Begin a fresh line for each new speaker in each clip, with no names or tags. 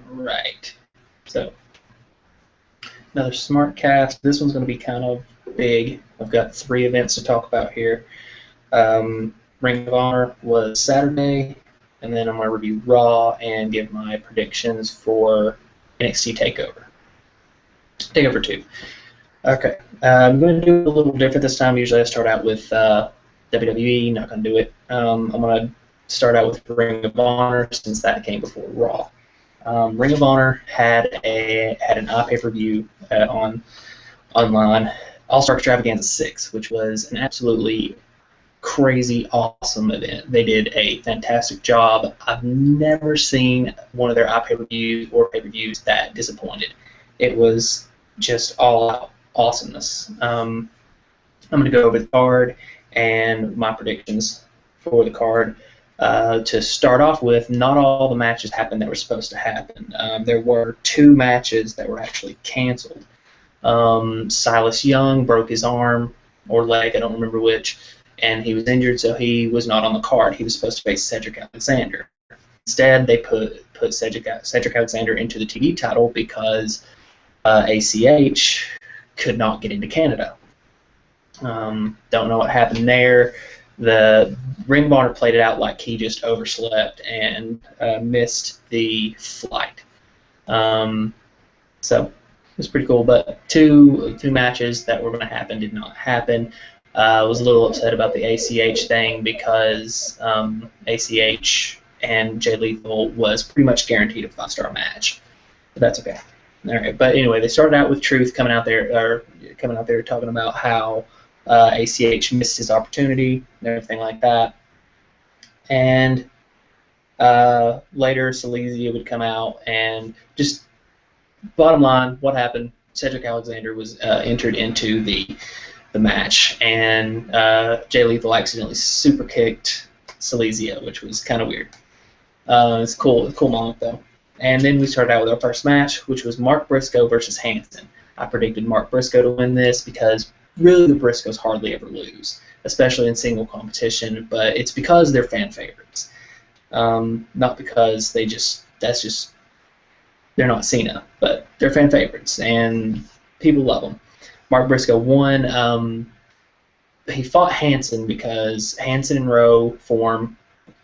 Right. So, another SmarkCast. This one's going to be kind of big. I've got 3 events to talk about here. Ring of Honor was Saturday, and then I'm going to review Raw and give my predictions for NXT Takeover. Takeover 2. Okay. I'm going to do it a little different this time. Usually I start out with WWE. Not going to do it. I'm going to start out with Ring of Honor since that came before Raw. Ring of Honor had an pay-per-view online, All-Star Extravaganza 6, which was an absolutely crazy, awesome event. They did a fantastic job. I've never seen one of their pay-per-views or pay-per-views that disappointed. It was just all-out awesomeness. I'm going to go over the card and my predictions for the card. To start off with, not all the matches happened that were supposed to happen. There were 2 matches that were actually canceled. Silas Young broke his arm or leg, I don't remember which, and he was injured, so he was not on the card. He was supposed to face Cedric Alexander. Instead, they put Cedric Alexander into the TV title because ACH could not get into Canada. Don't know what happened there. The Ring of Honor played it out like he just overslept and missed the flight. So it was pretty cool. But two matches that were going to happen did not happen. I was a little upset about the ACH thing because ACH and Jay Lethal was pretty much guaranteed a 5-star match. But that's okay. All right. But anyway, they started out with Truth coming out there talking about how ACH missed his opportunity and everything like that. And later, Silesia would come out and just bottom line, what happened? Cedric Alexander was entered into the match, and Jay Lethal accidentally super kicked Silesia, which was kind of weird. It's cool moment though. And then we started out with our first match, which was Mark Briscoe versus Hanson. I predicted Mark Briscoe to win this because really the Briscoes hardly ever lose, especially in single competition, but it's because they're fan favorites. Not because they're not Cena, but they're fan favorites, and people love them. Mark Briscoe won. He fought Hanson because Hanson and Rowe form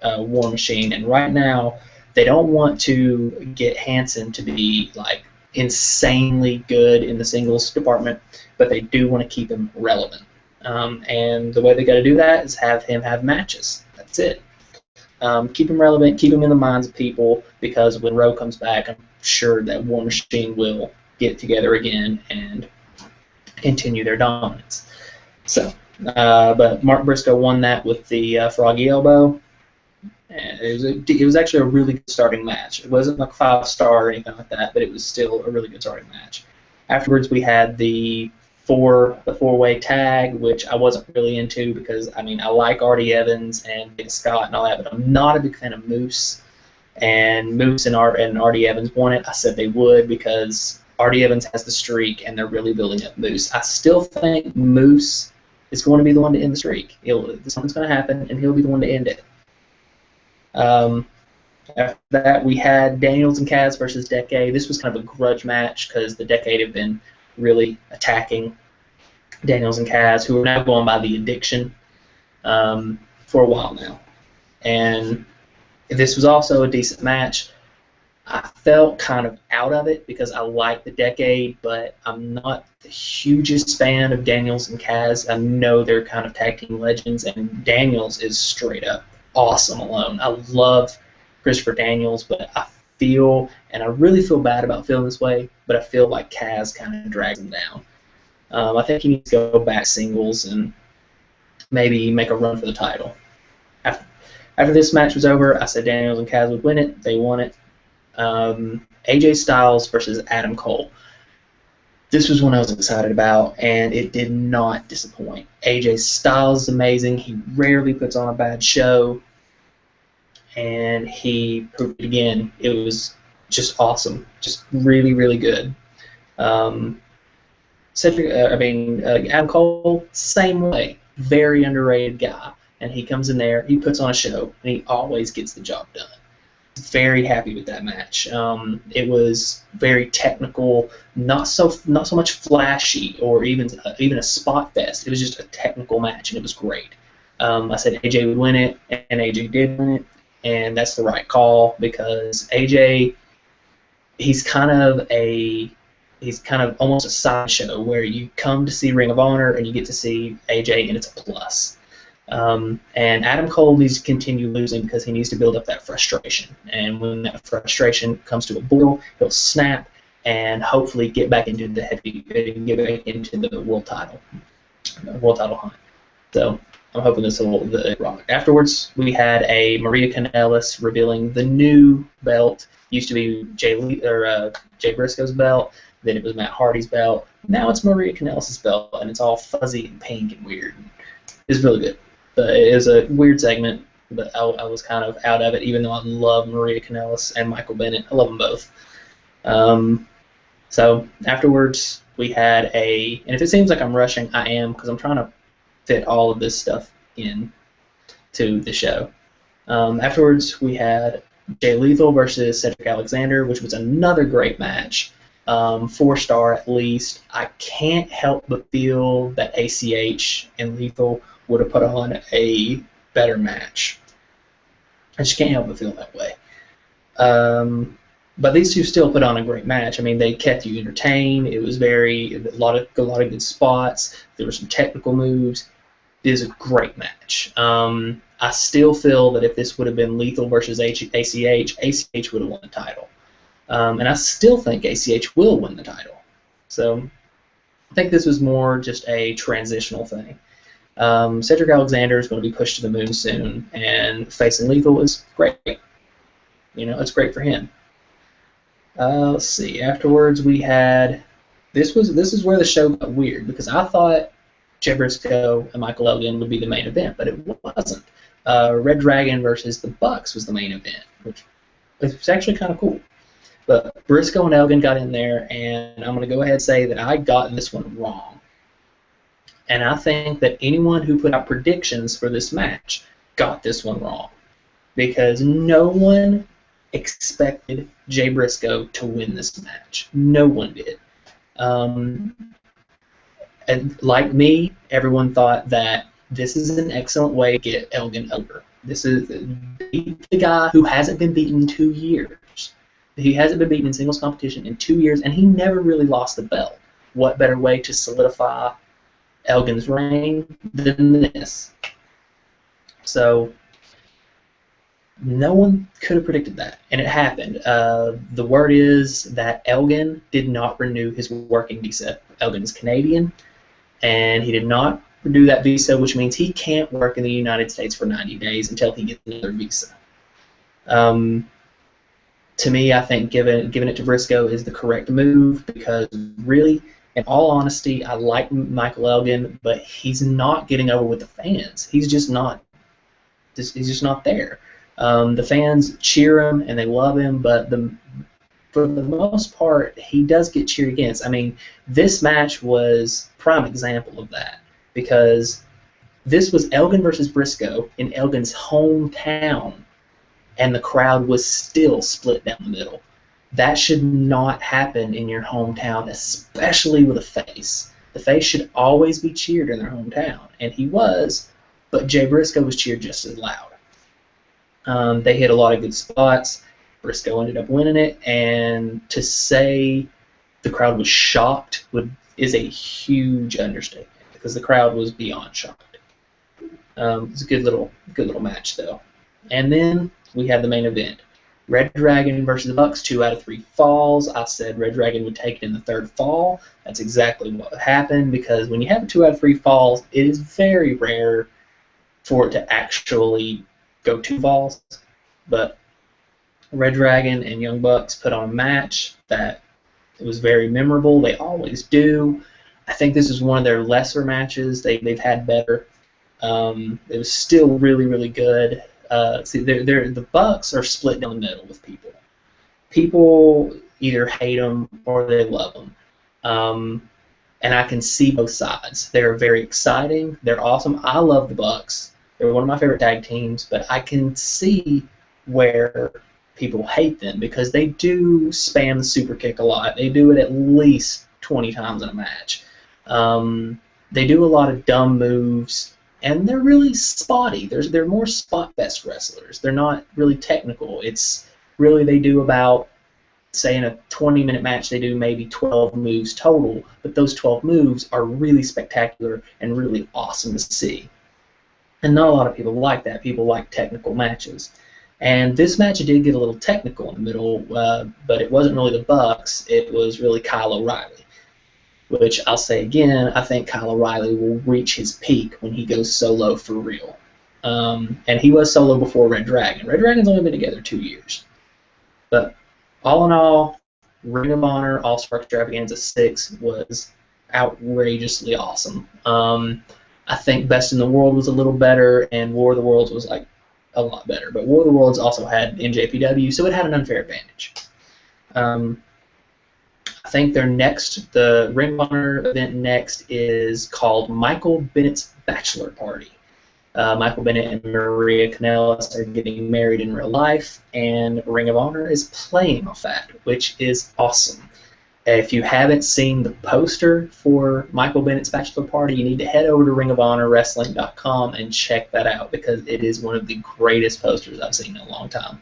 War Machine, and right now they don't want to get Hanson to be like insanely good in the singles department, but they do want to keep him relevant. And the way they got to do that is have him have matches. That's it. Keep him relevant, keep him in the minds of people, because when Rowe comes back, I'm sure that War Machine will get together again and continue their dominance. So, but Mark Briscoe won that with the froggy elbow. And it was actually a really good starting match. It wasn't like 5-star or anything like that, but it was still a really good starting match. Afterwards, we had the four-way tag, which I wasn't really into because I like Artie Evans and Big Scott and all that, but I'm not a big fan of Moose. And Moose and Artie Evans won it. I said they would because Artie Evans has the streak, and they're really building up Moose. I still think Moose is going to be the one to end the streak. Something's going to happen, and he'll be the one to end it. After that, we had Daniels and Kaz versus Decade. This was kind of a grudge match because the Decade have been really attacking Daniels and Kaz, who are now going by the Addiction for a while now. And this was also a decent match. I felt kind of out of it because I like the Decade, but I'm not the hugest fan of Daniels and Kaz. I know they're kind of tag team legends, and Daniels is straight up awesome alone. I love Christopher Daniels, but I really feel bad about feeling this way, but I feel like Kaz kind of drags him down. I think he needs to go back singles and maybe make a run for the title. After this match was over, I said Daniels and Kaz would win it. They won it. AJ Styles versus Adam Cole. This was one I was excited about, and it did not disappoint. AJ Styles is amazing. He rarely puts on a bad show, and he proved it again. It was just awesome, just really, really good. Adam Cole, same way, very underrated guy, and he comes in there, he puts on a show, and he always gets the job done. very happy with that match. It was very technical, not so much flashy or even a spot fest. It was just a technical match, and it was great. I said AJ would win it, and AJ did win it, and that's the right call because AJ, he's kind of almost a sideshow where you come to see Ring of Honor and you get to see AJ, and it's a plus. And Adam Cole needs to continue losing because he needs to build up that frustration. And when that frustration comes to a boil, he'll snap and hopefully get back into the world title hunt. So I'm hoping this will rock. Afterwards, we had a Maria Kanellis revealing the new belt. Used to be Jay Briscoe's belt. Then it was Matt Hardy's belt. Now it's Maria Kanellis' belt, and it's all fuzzy and pink and weird. It's really good. But it is a weird segment, but I was kind of out of it, even though I love Maria Kanellis and Michael Bennett. I love them both. So afterwards, we had and if it seems like I'm rushing, I am, because I'm trying to fit all of this stuff in to the show. Afterwards, we had Jay Lethal versus Cedric Alexander, which was another great match. 4-star at least. I can't help but feel that ACH and Lethal would have put on a better match. I just can't help but feel that way. But these two still put on a great match. I mean, they kept you entertained. It was a lot of good spots. There were some technical moves. It is a great match. I still feel that if this would have been Lethal versus ACH would have won the title. And I still think ACH will win the title. So I think this was more just a transitional thing. Cedric Alexander is going to be pushed to the moon soon, and facing Lethal is great. It's great for him. Let's see. Afterwards, we had this is where the show got weird because I thought Jay Briscoe and Michael Elgin would be the main event, but it wasn't. Red Dragon versus the Bucks was the main event, which was actually kind of cool. But Briscoe and Elgin got in there, and I'm going to go ahead and say that I got this one wrong. And I think that anyone who put out predictions for this match got this one wrong because no one expected Jay Briscoe to win this match. No one did. And like me, everyone thought that this is an excellent way to get Elgin over. This is the guy who hasn't been beaten in 2 years. He hasn't been beaten in singles competition in 2 years, and he never really lost the belt. What better way to solidify Elgin's reign than this? So no one could have predicted that, and it happened. The word is that Elgin did not renew his working visa. Elgin is Canadian, and he did not renew that visa, which means he can't work in the United States for 90 days until he gets another visa. To me, I think giving it to Briscoe is the correct move because really, in all honesty, I like Michael Elgin, but he's not getting over with the fans. He's just not. He's just not there. The fans cheer him and they love him, but for the most part, he does get cheered against. I mean, this match was prime example of that because this was Elgin versus Briscoe in Elgin's hometown, and the crowd was still split down the middle. That should not happen in your hometown, especially with a face. The face should always be cheered in their hometown, and he was, but Jay Briscoe was cheered just as loud. They hit a lot of good spots. Briscoe ended up winning it, and to say the crowd was shocked is a huge understatement because the crowd was beyond shocked. It's a good little match though. And then we had the main event. Red Dragon versus the Bucks, 2 out of 3 falls. I said Red Dragon would take it in the third fall. That's exactly what happened because when you have 2 out of 3 falls, it is very rare for it to actually go 2 falls. But Red Dragon and Young Bucks put on a match that it was very memorable. They always do. I think this is one of their lesser matches. They've had better. It was still really, really good. The Bucks are split down the middle with people. People either hate them or they love them. And I can see both sides. They're very exciting. They're awesome. I love the Bucks. They're one of my favorite tag teams, but I can see where people hate them because they do spam the super kick a lot. They do it at least 20 times in a match. They do a lot of dumb moves, and they're really spotty. They're more spot-fest wrestlers. They're not really technical. It's really they do about, say in a 20-minute match, they do maybe 12 moves total, but those 12 moves are really spectacular and really awesome to see. And not a lot of people like that. People like technical matches. And this match did get a little technical in the middle, but it wasn't really the Bucks. It was really Kyle O'Reilly, which I'll say again, I think Kyle O'Reilly will reach his peak when he goes solo for real. And he was solo before Red Dragon. Red Dragon's only been together 2 years. But all in all, Ring of Honor All-Star Extravaganza 6 was outrageously awesome. I think Best in the World was a little better, and War of the Worlds was like a lot better. But War of the Worlds also had NJPW, so it had an unfair advantage. I think the Ring of Honor event next is called Michael Bennett's Bachelor Party. Michael Bennett and Maria Kanellis are getting married in real life, and Ring of Honor is playing off that, which is awesome. If you haven't seen the poster for Michael Bennett's Bachelor Party, you need to head over to ringofhonorwrestling.com and check that out, because it is one of the greatest posters I've seen in a long time.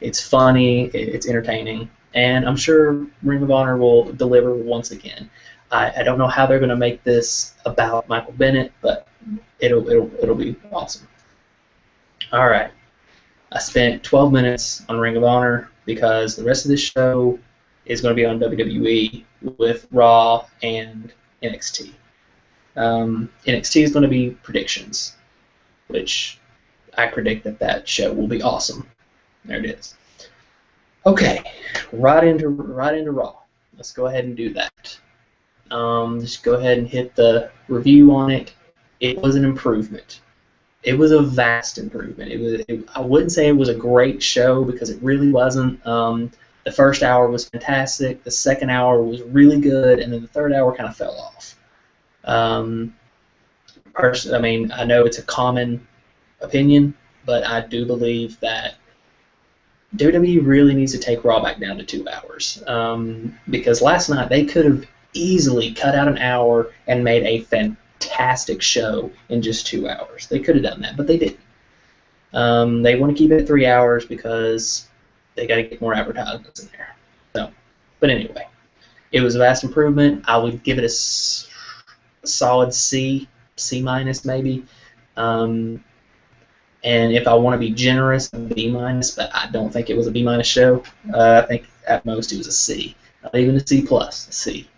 It's funny, it's entertaining, and I'm sure Ring of Honor will deliver once again. I don't know how they're going to make this about Michael Bennett, but it'll be awesome. All right. I spent 12 minutes on Ring of Honor because the rest of this show is going to be on WWE with Raw and NXT. NXT is going to be predictions, which I predict that show will be awesome. There it is. Okay, right into Raw. Let's go ahead and do that. Just go ahead and hit the review on it. It was an improvement. It was a vast improvement. I wouldn't say it was a great show because it really wasn't. The first hour was fantastic. The second hour was really good, and then the third hour kind of fell off. I know it's a common opinion, but I do believe that WWE really needs to take Raw back down to 2 hours. Because last night they could have easily cut out an hour and made a fantastic show in just 2 hours. They could have done that, but they didn't. They want to keep it at 3 hours because they got to get more advertisements in there. So, but anyway, it was a vast improvement. I would give it a solid C minus maybe. And if I want to be generous, a B minus, but I don't think it was a B minus show. I think at most it was a C, not even a C plus, a C.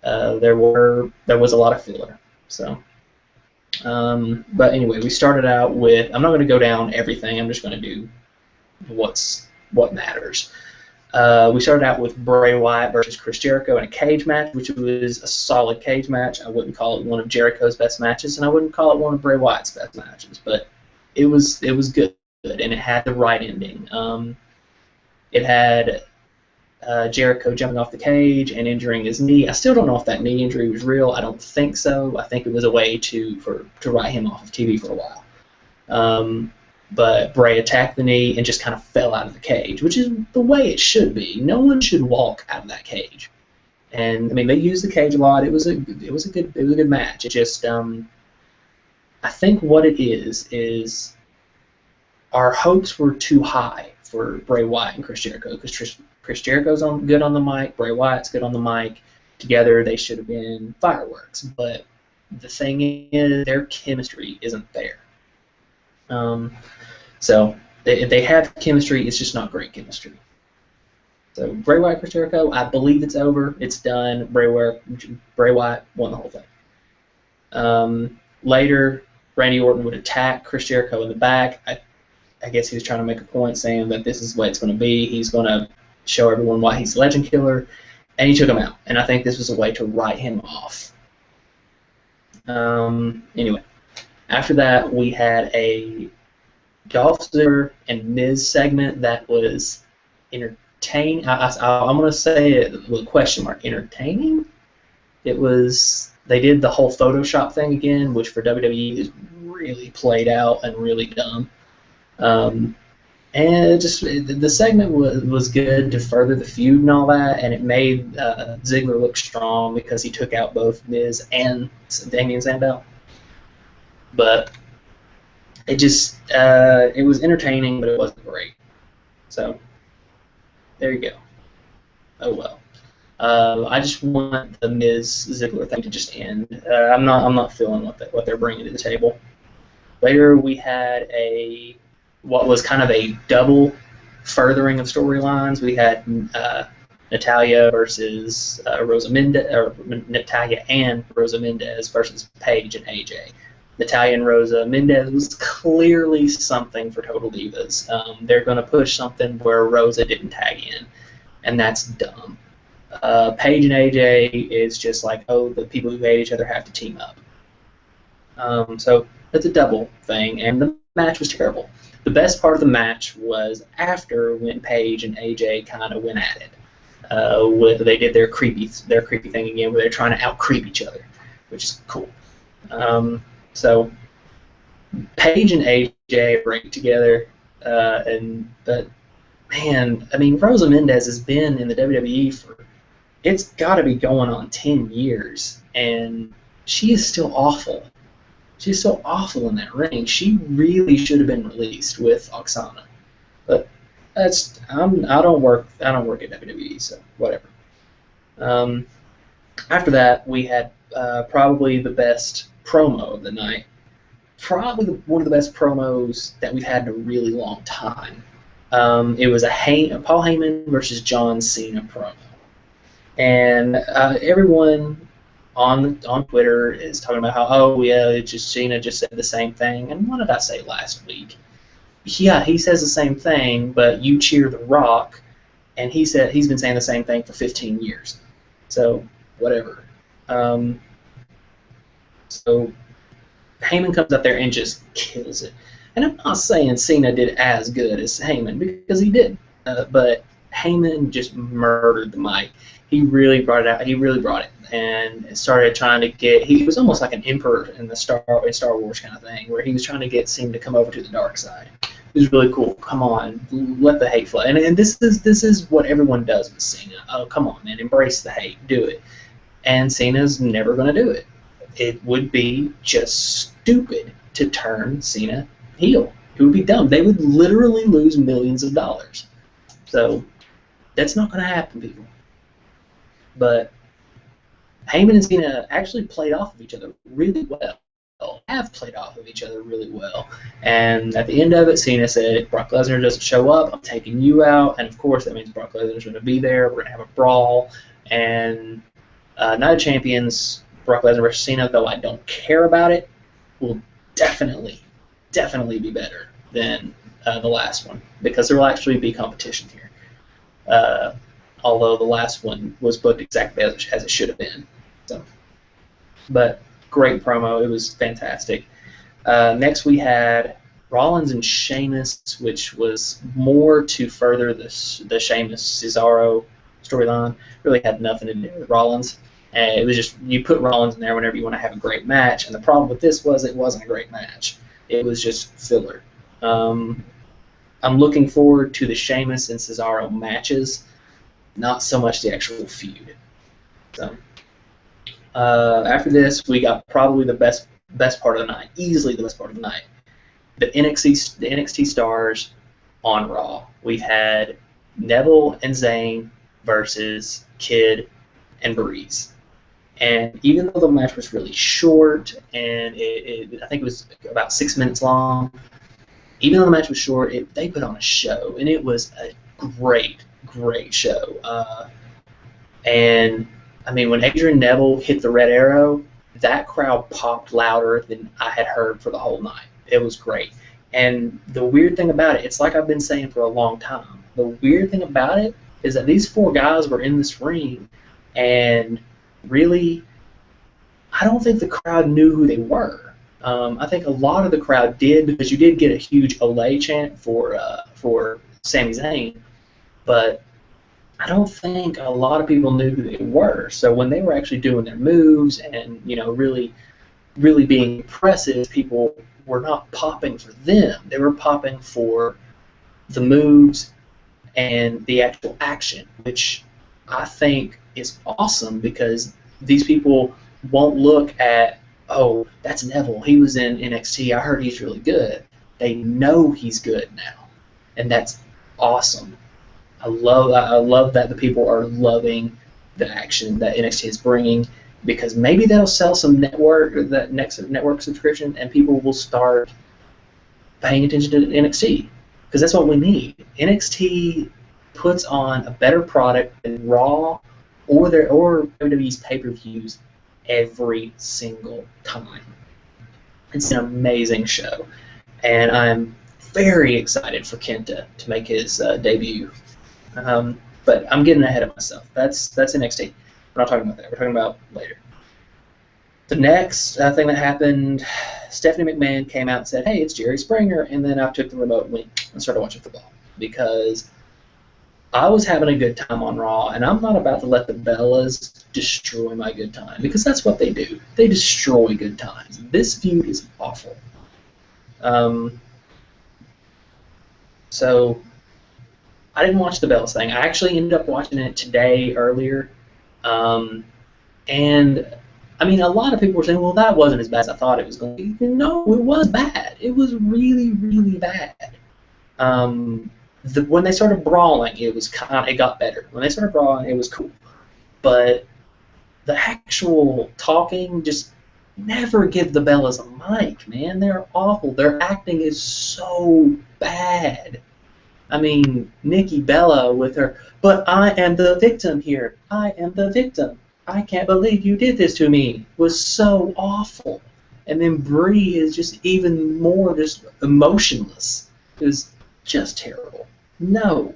There was a lot of filler. So, but anyway, we started out with. I'm not going to go down everything. I'm just going to do what matters. We started out with Bray Wyatt versus Chris Jericho in a cage match, which was a solid cage match. I wouldn't call it one of Jericho's best matches, and I wouldn't call it one of Bray Wyatt's best matches, but it was good, and it had the right ending. It had Jericho jumping off the cage and injuring his knee. I still don't know if that knee injury was real. I don't think so. I think it was a way to write him off of TV for a while. But Bray attacked the knee and just kind of fell out of the cage, which is the way it should be. No one should walk out of that cage. And I mean, they used the cage a lot. It was a good match. It just I think what it is our hopes were too high for Bray Wyatt and Chris Jericho, because Chris Jericho's good on the mic, Bray Wyatt's good on the mic. Together they should have been fireworks. But the thing is, their chemistry isn't there. So they have chemistry, it's just not great chemistry. So Bray Wyatt, Chris Jericho, I believe it's over. It's done. Bray Wyatt won the whole thing. Later, Randy Orton would attack Chris Jericho in the back. I guess he was trying to make a point saying that this is what it's going to be. He's going to show everyone why he's Legend Killer, and he took him out. And I think this was a way to write him off. Anyway, after that, we had a Dolph Ziggler and Miz segment that was entertaining. I'm going to say it with a question mark. Entertaining? It was. They did the whole Photoshop thing again, which for WWE is really played out and really dumb. And And the segment was good to further the feud and all that, and it made Ziggler look strong because he took out both Miz and Damian Sandow. But it was entertaining, but it wasn't great. So there you go. Oh well. I just want the Miz Ziggler thing to just end. I'm not feeling what they're bringing to the table. Later we had what was kind of a double furthering of storylines. We had Natalya versus Rosa Mendez, or Natalya and Rosa Mendez versus Paige and AJ. Natalya and Rosa Mendez was clearly something for Total Divas. They're going to push something where Rosa didn't tag in, and that's dumb. Paige and AJ is just like, oh, the people who hate each other have to team up. So it's a double thing, and the match was terrible. The best part of the match was after when Paige and AJ kind of went at it. They did their creepy thing again, where they're trying to out-creep each other, which is cool. So Paige and AJ break together, but man, I mean, Rosa Mendez has been in the WWE for, it's got to be going on 10 years, and she is still awful. She's so awful in that ring. She really should have been released with Oksana, but I don't work at WWE, so whatever. After that, we had probably the best promo of the night. Probably one of the best promos that we've had in a really long time. It was a Paul Heyman versus John Cena promo, and everyone on Twitter is talking about how, oh yeah, Cena just said the same thing. And what did I say last week? Yeah, he says the same thing, but you cheer The Rock, and he's been saying the same thing for 15 years. So whatever. So Heyman comes up there and just kills it. And I'm not saying Cena did as good as Heyman, because he did. But Heyman just murdered the mic. He really brought it out. He really brought it, and started trying to get. He was almost like an emperor in Star Wars kind of thing, where he was trying to get Cena to come over to the dark side. It was really cool. Come on, let the hate flow. And this is what everyone does with Cena. Oh, come on, man, embrace the hate, do it. And Cena's never going to do it. It would be just stupid to turn Cena heel. It would be dumb. They would literally lose millions of dollars. So that's not going to happen, people. But Heyman and Cena actually played off of each other really well. Have played off of each other really well. And at the end of it, Cena said, if Brock Lesnar doesn't show up, I'm taking you out. And of course, that means Brock Lesnar's going to be there. We're going to have a brawl. And Night of Champions, Brock Lesnar versus Cena, though I don't care about it, will definitely be better than the last one, because there will actually be competition here. Although the last one was booked exactly as it should have been. So, but great promo. It was fantastic. Next we had Rollins and Sheamus, which was more to further the Sheamus-Cesaro storyline. Really had nothing to do with Rollins. It was just, you put Rollins in there whenever you want to have a great match, and the problem with this was it wasn't a great match. It was just filler. I'm looking forward to the Sheamus and Cesaro matches, not so much the actual feud. So after this, we got probably the best part of the night, easily the best part of the night. The NXT stars on Raw. We've had Neville and Zayn versus Kid and Breeze. And even though the match was really short, and I think it was about 6 minutes long, even though the match was short, they put on a show, and it was a great show. And I mean, when Adrian Neville hit the red arrow, that crowd popped louder than I had heard for the whole night. It was great. And the weird thing about it, it's like I've been saying for a long time, the weird thing about it is that these four guys were in this ring, and really, I don't think the crowd knew who they were. I think a lot of the crowd did, because you did get a huge Olay chant for Sami Zayn, but I don't think a lot of people knew who they were. So when they were actually doing their moves and, you know, really being impressive, people were not popping for them. They were popping for the moves, and the actual action, which I think is awesome because these people won't look at, oh, that's Neville. He was in NXT. I heard he's really good. They know he's good now, and that's awesome. I love that the people are loving the action that NXT is bringing because maybe that'll sell some network subscription, and people will start paying attention to NXT because that's what we need. NXT puts on a better product than Raw or WWE's pay-per-views every single time. It's an amazing show, and I'm very excited for Kenta to make his debut. But I'm getting ahead of myself. That's NXT. We're not talking about that. We're talking about later. The next thing that happened, Stephanie McMahon came out and said, hey, it's Jerry Springer, and then I took the remote and went and started watching football because I was having a good time on Raw, and I'm not about to let the Bellas destroy my good time because that's what they do. They destroy good times. This feud is awful. So I didn't watch the Bellas thing. I actually ended up watching it today earlier, and I mean, a lot of people were saying, well, that wasn't as bad as I thought it was going to be. No, it was bad. It was really, really bad. When they started brawling, it got better. When they started brawling, it was cool. But the actual talking, just never give the Bellas a mic, man. They're awful. Their acting is so bad. I mean, Nikki Bella with her, but I am the victim here. I am the victim. I can't believe you did this to me, was so awful. And then Brie is just even more just emotionless. It was just terrible. No.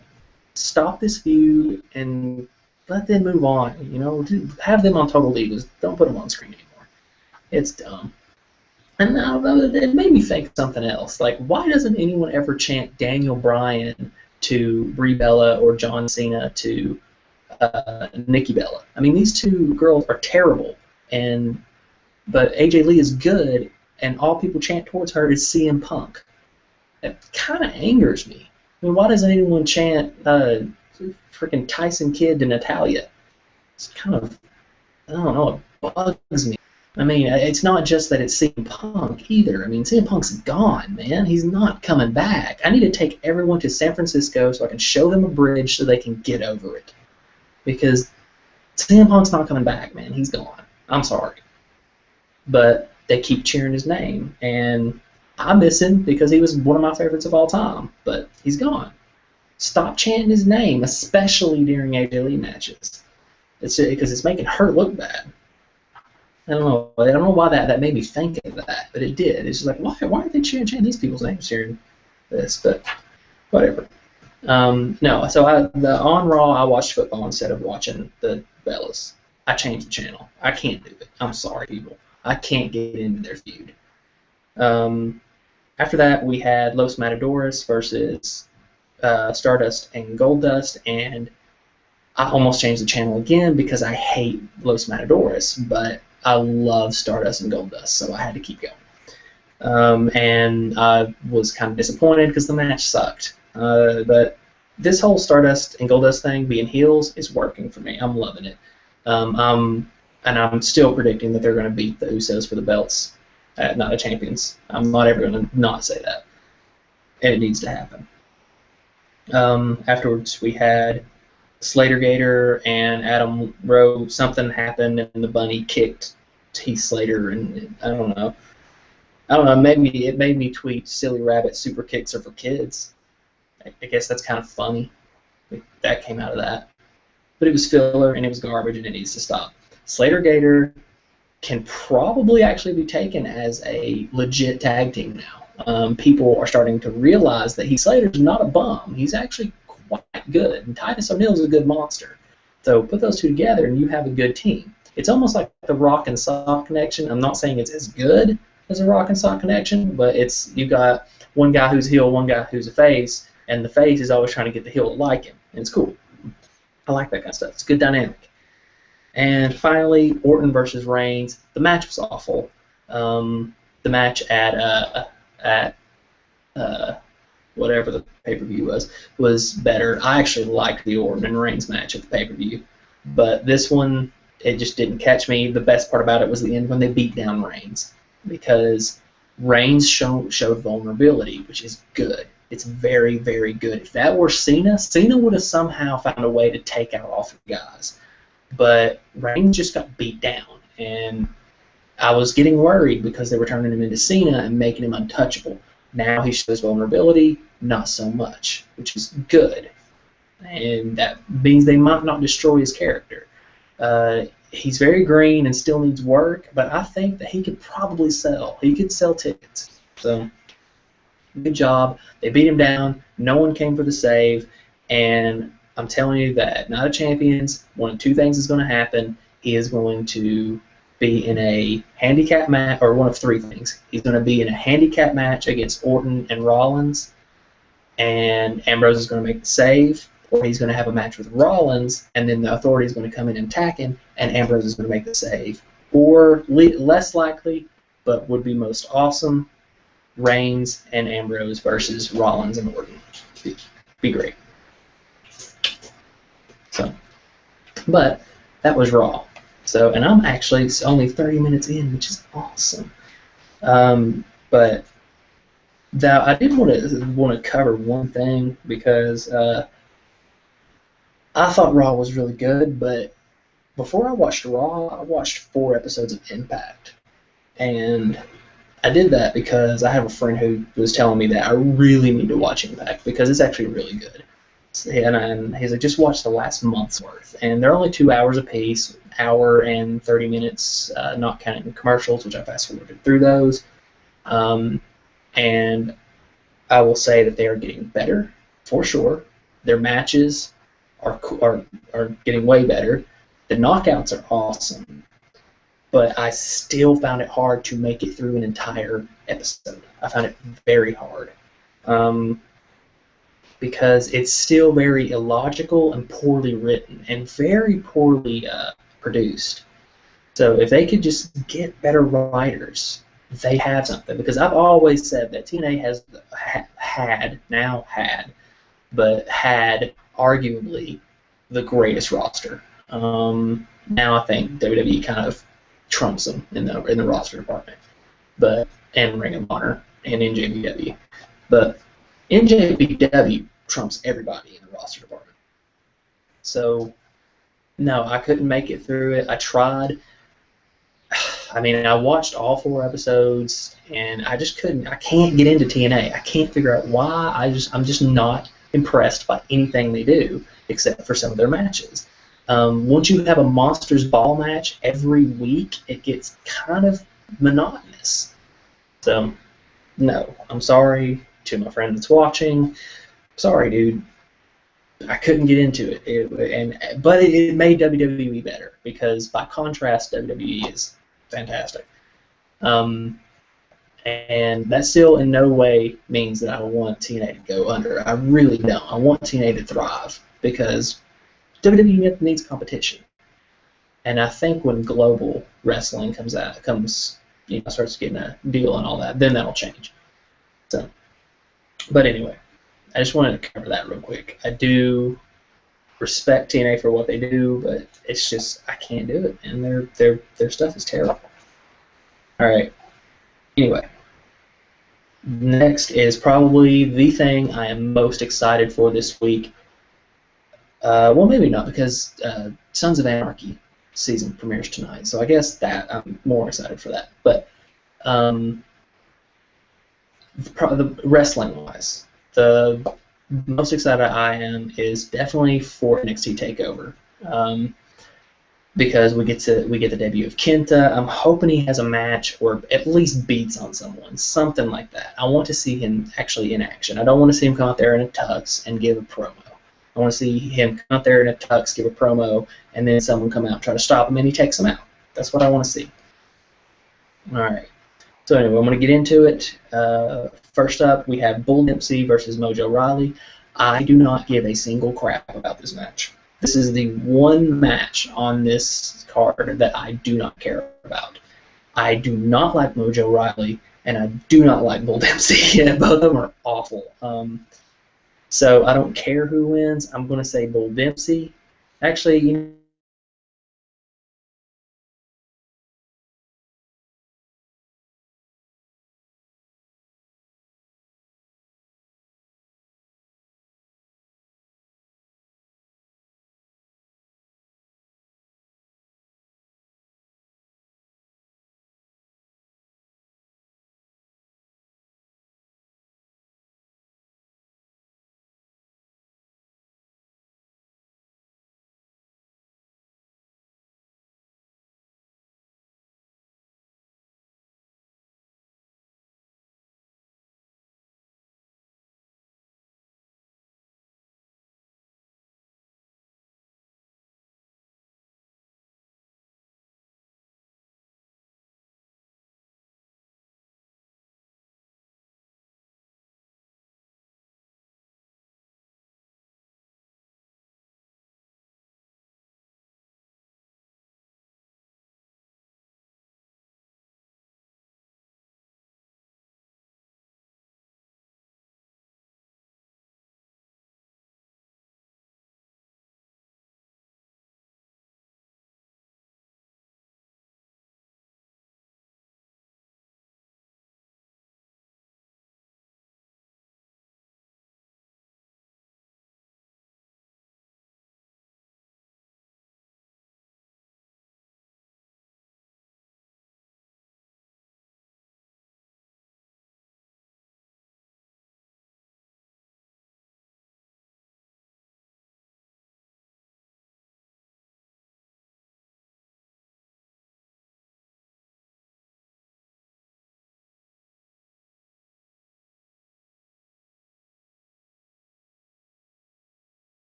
Stop this feud and let them move on. You know, have them on Total Divas. Don't put them on screen anymore. It's dumb. And now it made me think of something else. Like, why doesn't anyone ever chant Daniel Bryan to Brie Bella or John Cena to Nikki Bella? I mean, these two girls are terrible, but AJ Lee is good, and all people chant towards her is CM Punk. It kind of angers me. I mean, why doesn't anyone chant freaking Tyson Kidd to Natalya? It's kind of, I don't know, it bugs me. I mean, it's not just that it's CM Punk either. I mean, CM Punk's gone, man. He's not coming back. I need to take everyone to San Francisco so I can show them a bridge so they can get over it. Because CM Punk's not coming back, man. He's gone. I'm sorry. But they keep cheering his name, and I miss him because he was one of my favorites of all time, but he's gone. Stop chanting his name, especially during AJ Lee matches. It's because it's making her look bad. I don't know why that made me think of that, but it did. It's just like, why are they chanting these people's names during this? But whatever. No, so on Raw, I watched football instead of watching the Bellas. I changed the channel. I can't do it. I'm sorry, people. I can't get into their feud. After that, we had Los Matadores versus Stardust and Goldust, and I almost changed the channel again because I hate Los Matadores, but I love Stardust and Goldust, so I had to keep going. And I was kind of disappointed because the match sucked. But this whole Stardust and Goldust thing, being heels, is working for me. I'm loving it. And I'm still predicting that they're going to beat the Usos for the belts at Night of Champions. I'm not ever going to not say that. And it needs to happen. Afterwards, we had Slater Gator and Adam Rowe. Something happened, and the bunny kicked Heath Slater, and I don't know. Maybe it made me tweet "Silly Rabbit super kicks are for kids." I guess that's kind of funny. That came out of that, but it was filler and it was garbage, and it needs to stop. Slater Gator can probably actually be taken as a legit tag team now. People are starting to realize that Heath Slater's not a bum. He's actually quite good, and Titus O'Neil's a good monster. So put those two together, and you have a good team. It's almost like the Rock and Sock connection. I'm not saying it's as good as a Rock and Sock connection, but you got one guy who's a heel, one guy who's a face, and the face is always trying to get the heel to like him, and it's cool. I like that kind of stuff. It's a good dynamic. And finally, Orton versus Reigns. The match was awful. The match at whatever the pay-per-view was better. I actually liked the Orton and Reigns match at the pay-per-view, but this one, it just didn't catch me. The best part about it was the end when they beat down Reigns, because Reigns showed vulnerability, which is good. It's very, very good. If that were Cena, Cena would have somehow found a way to take out all 3 guys. But Reigns just got beat down, and I was getting worried because they were turning him into Cena and making him untouchable. Now he shows vulnerability, not so much, which is good. And that means they might not destroy his character. He's very green and still needs work, but I think that he could probably sell. He could sell tickets. So, good job. They beat him down. No one came for the save. And I'm telling you that Night of Champions, one of 2 things is going to happen. He is going to be in a handicap match, or one of 3 things. He's going to be in a handicap match against Orton and Rollins, and Ambrose is going to make the save, or he's going to have a match with Rollins, and then the Authority is going to come in and attack him, and Ambrose is going to make the save. Or, less likely, but would be most awesome, Reigns and Ambrose versus Rollins and Orton. Be great. So, but that was Raw. So, and I'm actually only 30 minutes in, which is awesome. But now I did want to cover one thing, because I thought Raw was really good, but before I watched Raw, I watched 4 episodes of Impact. And I did that because I have a friend who was telling me that I really need to watch Impact because it's actually really good. And he's like, just watch the last month's worth. And they're only 2 hours apiece, hour and 30 minutes, not counting commercials, which I fast-forwarded through those. And I will say that they are getting better, for sure. Their matches are getting way better. The knockouts are awesome. But I still found it hard to make it through an entire episode. I found it very hard. Because it's still very illogical and poorly written and very poorly produced. So if they could just get better writers, they have something. Because I've always said that TNA has had arguably the greatest roster. Now I think WWE kind of trumps them in the roster department, and Ring of Honor and NJPW. But NJPW trumps everybody in the roster department. So, no, I couldn't make it through it. I tried. I mean, I watched all 4 episodes, and I just couldn't. I can't get into TNA. I can't figure out why. I'm just not impressed by anything they do, except for some of their matches. Once you have a Monsters Ball match every week, it gets kind of monotonous. So, no, I'm sorry to my friend that's watching. Sorry, dude. I couldn't get into it. But it made WWE better, because by contrast, WWE is fantastic. And that still in no way means that I want TNA to go under. I really don't. I want TNA to thrive, because WWE needs competition. And I think when global wrestling starts getting a deal and all that, then that'll change. So, but anyway, I just wanted to cover that real quick. I do respect TNA for what they do, but it's just I can't do it, and their stuff is terrible. All right. Anyway, next is probably the thing I am most excited for this week. Well, maybe not, because Sons of Anarchy season premieres tonight, so I guess that I'm more excited for that. But the wrestling-wise, the most excited I am is definitely for NXT TakeOver, because we get the debut of Kenta. I'm hoping he has a match or at least beats on someone, something like that. I want to see him actually in action. I don't want to see him come out there in a tux and give a promo. I want to see him come out there in a tux, give a promo, and then someone come out and try to stop him, and he takes him out. That's what I want to see. All right. So anyway, I'm going to get into it. First up, we have Bull Dempsey versus Mojo Rawley. I do not give a single crap about this match. This is the one match on this card that I do not care about. I do not like Mojo Rawley. and I do not like Bull Dempsey. Yeah, both of them are awful. So I don't care who wins. I'm going to say Bull Dempsey. Actually,